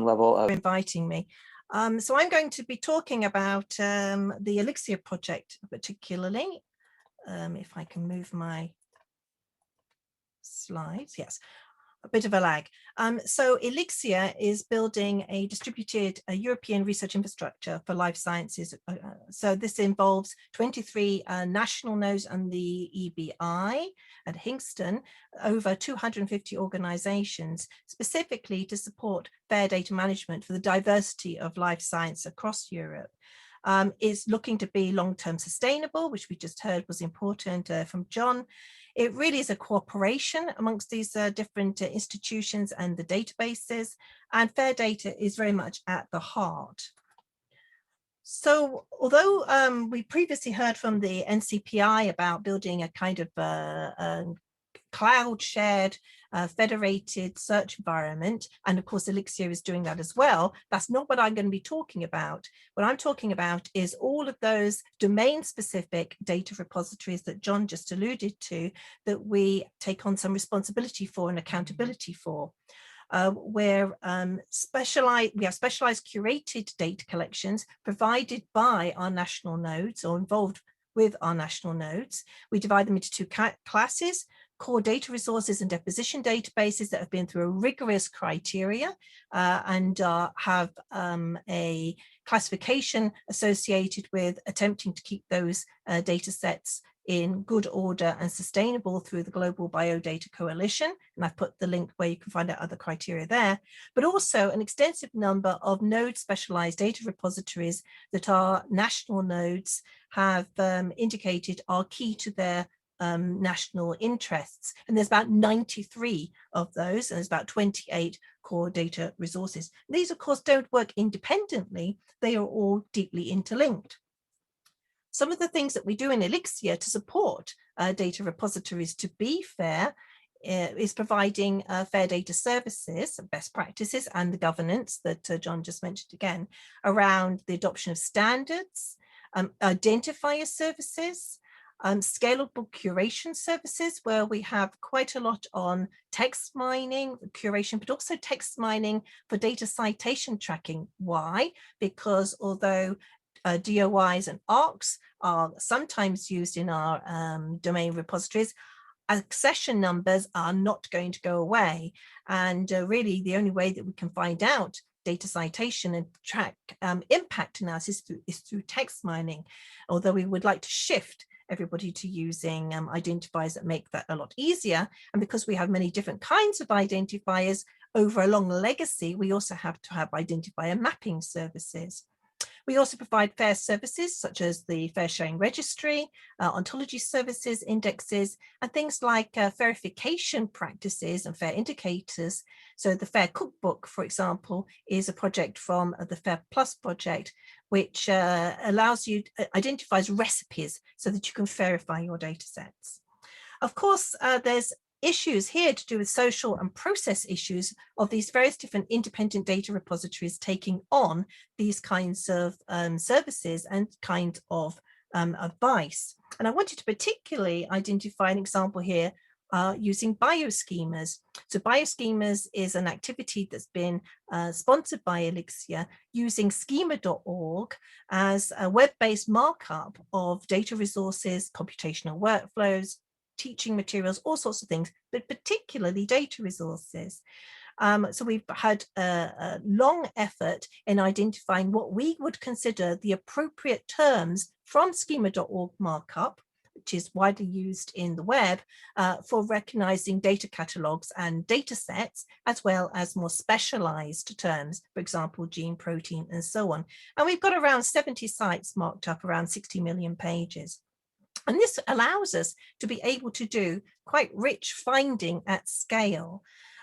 level of inviting me. So I'm going to be talking about the ELIXIR project particularly. If I can move my slides, yes. A bit of a lag. So ELIXIR is building a distributed European research infrastructure for life sciences. So this involves 23 national nodes and the EBI at Hingston, over 250 organizations, specifically to support fair data management for the diversity of life science across Europe. Is looking to be long-term sustainable, which we just heard was important from John. It really is a cooperation amongst these different institutions and the databases, and fair data is very much at the heart. So although we previously heard from the NCPI about building a kind of cloud shared federated search environment, and of course ELIXIR is doing that as well, that's not what I'm going to be talking about. What I'm talking about is all of those domain specific data repositories that John just alluded to, that we take on some responsibility for and accountability for. Where we have specialized curated data collections provided by our national nodes or involved with our national nodes. We divide them into two classes: core data resources and deposition databases that have been through a rigorous criteria and have a classification associated with attempting to keep those data sets in good order and sustainable through the Global Biodata Coalition. And I've put the link where you can find out other criteria there, but also an extensive number of node specialized data repositories that our national nodes have indicated are key to their national interests. And there's about 93 of those, and there's about 28 core data resources. These, of course, don't work independently. They are all deeply interlinked. Some of the things that we do in ELIXIR to support data repositories to be fair is providing fair data services, best practices, and the governance that John just mentioned again, around the adoption of standards, identifier services, scalable curation services, where we have quite a lot on text mining, curation, but also text mining for data citation tracking. Why? Because although DOIs and ARCs are sometimes used in our domain repositories, accession numbers are not going to go away. And really the only way that we can find out data citation and track impact analysis is through text mining, although we would like to shift everybody to using identifiers that make that a lot easier. And because we have many different kinds of identifiers over a long legacy, we also have to have identifier mapping services. We also provide FAIR services such as the FAIR Sharing Registry, ontology services, indexes, and things like verification practices and FAIR indicators. So the FAIR Cookbook, for example, is a project from the FAIR Plus project, which allows you, identifies recipes so that you can verify your data sets. Of course, there's issues here to do with social and process issues of these various different independent data repositories taking on these kinds of services and kind of advice. And I wanted to particularly identify an example here using bioschemas. So bioschemas is an activity that's been sponsored by ELIXIR using schema.org as a web-based markup of data resources, computational workflows, teaching materials, all sorts of things, but particularly data resources. So we've had a long effort in identifying what we would consider the appropriate terms from schema.org markup, which is widely used in the web, for recognizing data catalogs and data sets, as well as more specialized terms, for example, gene, protein, and so on. And we've got around 70 sites marked up, around 60 million pages. And this allows us to be able to do quite rich finding at scale.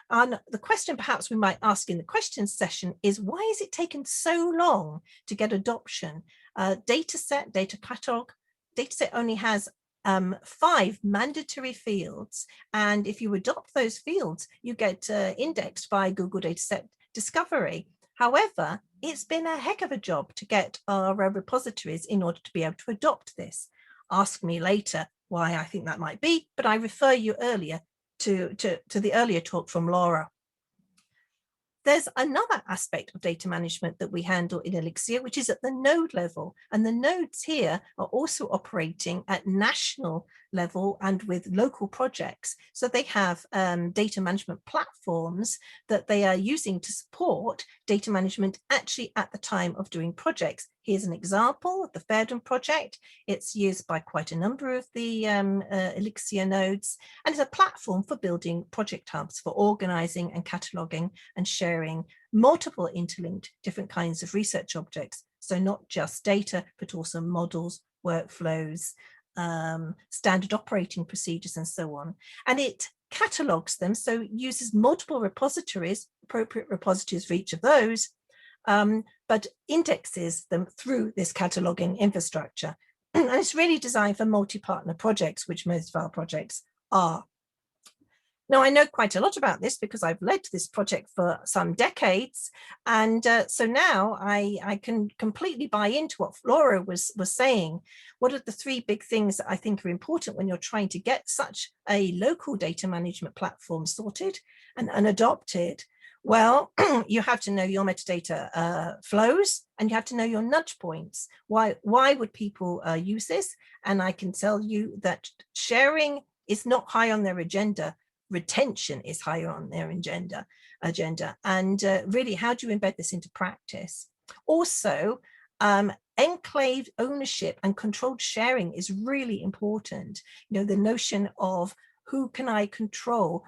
And the question perhaps we might ask in the questions session is, why has it taken so long to get adoption? Dataset, data catalog, dataset only has 5 mandatory fields. And if you adopt those fields, you get indexed by Google Dataset Discovery. However, it's been a heck of a job to get our repositories in order to be able to adopt this. Ask me later why I think that might be, but I refer you earlier to the earlier talk from Laura. There's another aspect of data management that we handle in ELIXIR, which is at the node level. And the nodes here are also operating at national level and with local projects. So they have data management platforms that they are using to support data management actually at the time of doing projects. Here's an example of the Rdm project. It's used by quite a number of the ELIXIR nodes, and it's a platform for building project hubs for organizing and cataloging and sharing multiple interlinked different kinds of research objects. So not just data, but also models, workflows, standard operating procedures, and so on. And it catalogs them, so uses multiple repositories, appropriate repositories for each of those, but indexes them through this cataloging infrastructure. And it's really designed for multi-partner projects, which most of our projects are. Now, I know quite a lot about this because I've led this project for some decades. And so now I can completely buy into what Laura was saying. What are the three big things that I think are important when you're trying to get such a local data management platform sorted and adopted? Well, you have to know your metadata flows, and you have to know your nudge points. Why would people use this? And I can tell you that sharing is not high on their agenda. Retention is higher on their agenda. And really, how do you embed this into practice? Also, enclave ownership and controlled sharing is really important. You know, the notion of who can I control,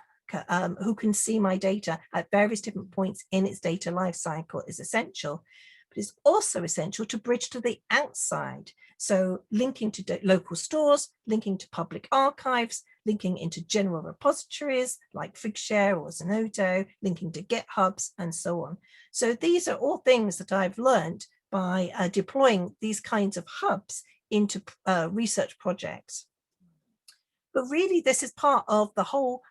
who can see my data at various different points in its data lifecycle is essential. But it's also essential to bridge to the outside. So linking to local stores, linking to public archives, linking into general repositories like Figshare or Zenodo, linking to GitHubs, and so on. So these are all things that I've learned by deploying these kinds of hubs into research projects. But really, this is part of the whole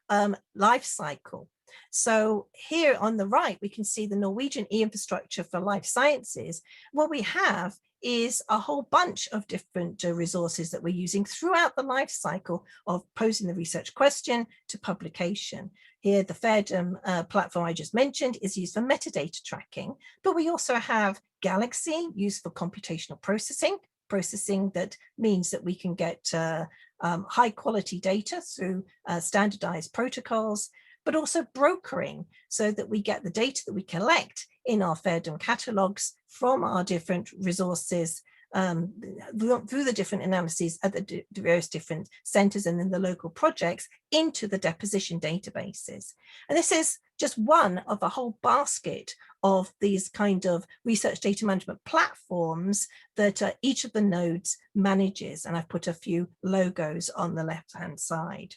life cycle. So here on the right, we can see the Norwegian e-infrastructure for life sciences. What we have is a whole bunch of different resources that we're using throughout the life cycle of posing the research question to publication. Here, the Rdm platform I just mentioned is used for metadata tracking, but we also have Galaxy used for computational processing that means that we can get high quality data through standardized protocols, but also brokering so that we get the data that we collect in our Rdm catalogs from our different resources through the different analyses at the various different centers and in the local projects into the deposition databases. And this is just one of a whole basket of these kind of research data management platforms that each of the nodes manages. And I've put a few logos on the left-hand side.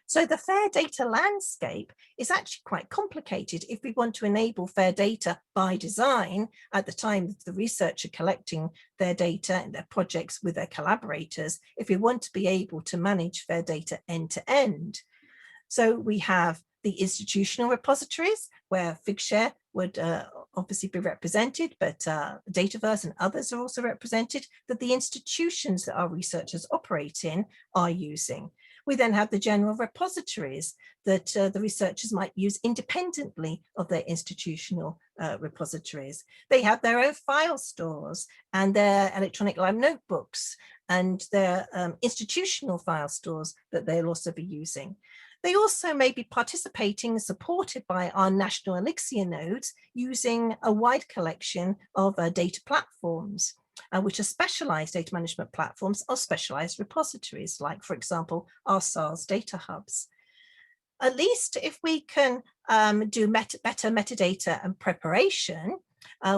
So the fair data landscape is actually quite complicated if we want to enable fair data by design at the time that the researcher collecting their data and their projects with their collaborators, if we want to be able to manage fair data end to end. So we have the institutional repositories where Figshare would obviously be represented, but Dataverse and others are also represented that the institutions that our researchers operate in are using. We then have the general repositories that the researchers might use independently of their institutional repositories. They have their own file stores and their electronic lab notebooks and their institutional file stores that they'll also be using. They also may be participating, supported by our national ELIXIR nodes, using a wide collection of data platforms, which are specialized data management platforms or specialized repositories, like, for example, our SARS data hubs. At least if we can do better metadata and preparation,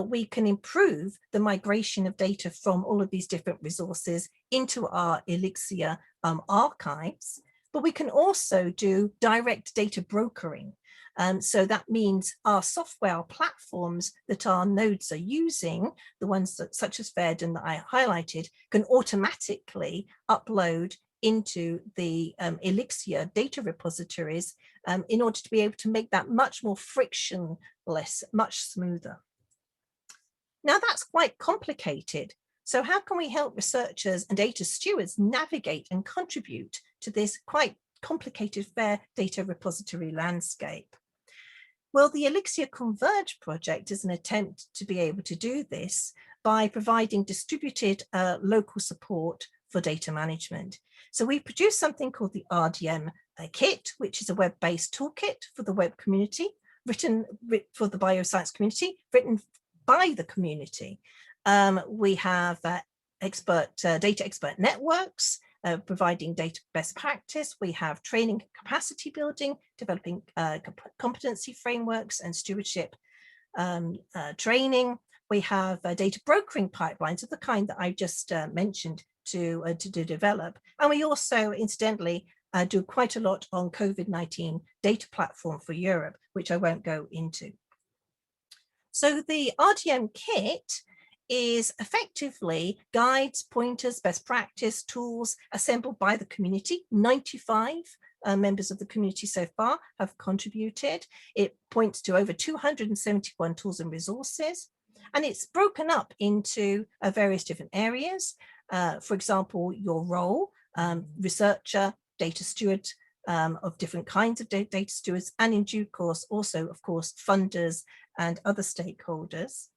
we can improve the migration of data from all of these different resources into our ELIXIR archives. But we can also do direct data brokering. So that means our software platforms that our nodes are using, the ones that, such as Rdm that I highlighted, can automatically upload into the ELIXIR data repositories in order to be able to make that much more frictionless, much smoother. Now that's quite complicated. So how can we help researchers and data stewards navigate and contribute to this quite complicated fair data repository landscape? Well, the ELIXIR Converge project is an attempt to be able to do this by providing distributed local support for data management. So we produced something called the Rdm Kit, which is a web-based toolkit for the web community, written for the bioscience community, written by the community. We have data expert networks, providing data best practice. We have training capacity building, developing competency frameworks and stewardship training. We have data brokering pipelines of the kind that I just mentioned to develop. And we also, incidentally, do quite a lot on COVID-19 data platform for Europe, which I won't go into. So the Rdm Kit is effectively guides, pointers, best practice, tools assembled by the community. 95 members of the community so far have contributed. It points to over 271 tools and resources, and it's broken up into various different areas. For example, your role, researcher, data steward, of different kinds of data stewards, and in due course also, of course, funders and other stakeholders.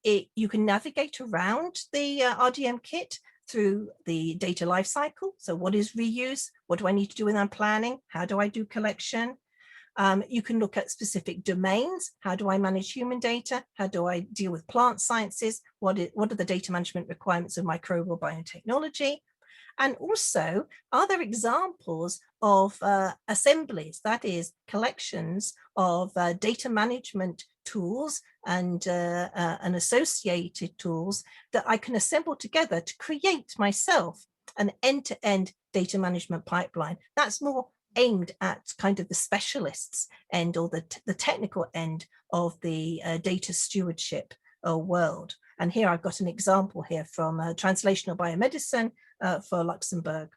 You can navigate around the Rdm Kit through the data lifecycle. So what is reuse? What do I need to do when I'm planning? How do I do collection? You can look at specific domains. How do I manage human data? How do I deal with plant sciences? What are the data management requirements of microbial biotechnology? And also, are there examples of assemblies, that is, collections of data management tools and associated tools that I can assemble together to create myself an end-to-end data management pipeline? That's more aimed at kind of the specialists end, or the technical end of the data stewardship world. And here I've got an example here from Translational Biomedicine for Luxembourg.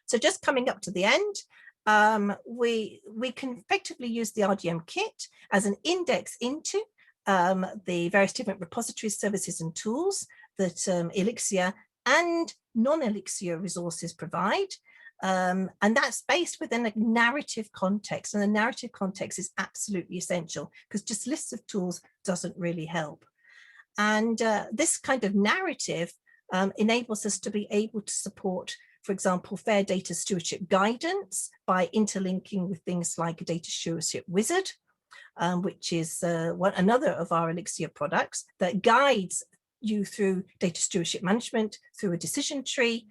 So just coming up to the end, we can effectively use the Rdm Kit as an index into the various different repositories, services and tools that ELIXIR and non-ELIXIR resources provide. And that's based within a narrative context, and the narrative context is absolutely essential, because just lists of tools doesn't really help. And this kind of narrative enables us to be able to support, for example, fair data stewardship guidance by interlinking with things like a data stewardship wizard, which is another of our ELIXIR products that guides you through data stewardship management through a decision tree,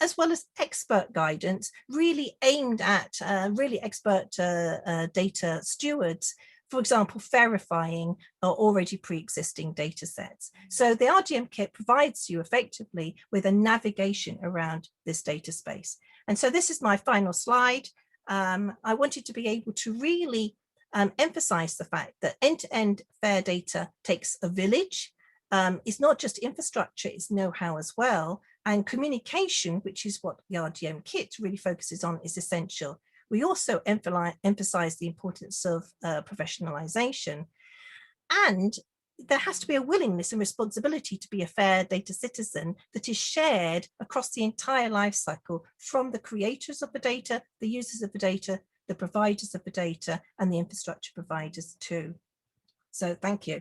as well as expert guidance really aimed at really expert data stewards, for example, verifying already pre-existing data sets. So the Rdm Kit provides you effectively with a navigation around this data space. And so this is my final slide. I wanted to be able to really emphasize the fact that end-to-end fair data takes a village. It's not just infrastructure, it's know-how as well. And communication, which is what the Rdm Kit really focuses on, is essential. We also emphasize the importance of professionalization. And there has to be a willingness and responsibility to be a fair data citizen that is shared across the entire life cycle, from the creators of the data, the users of the data, the providers of the data, and the infrastructure providers too. So thank you.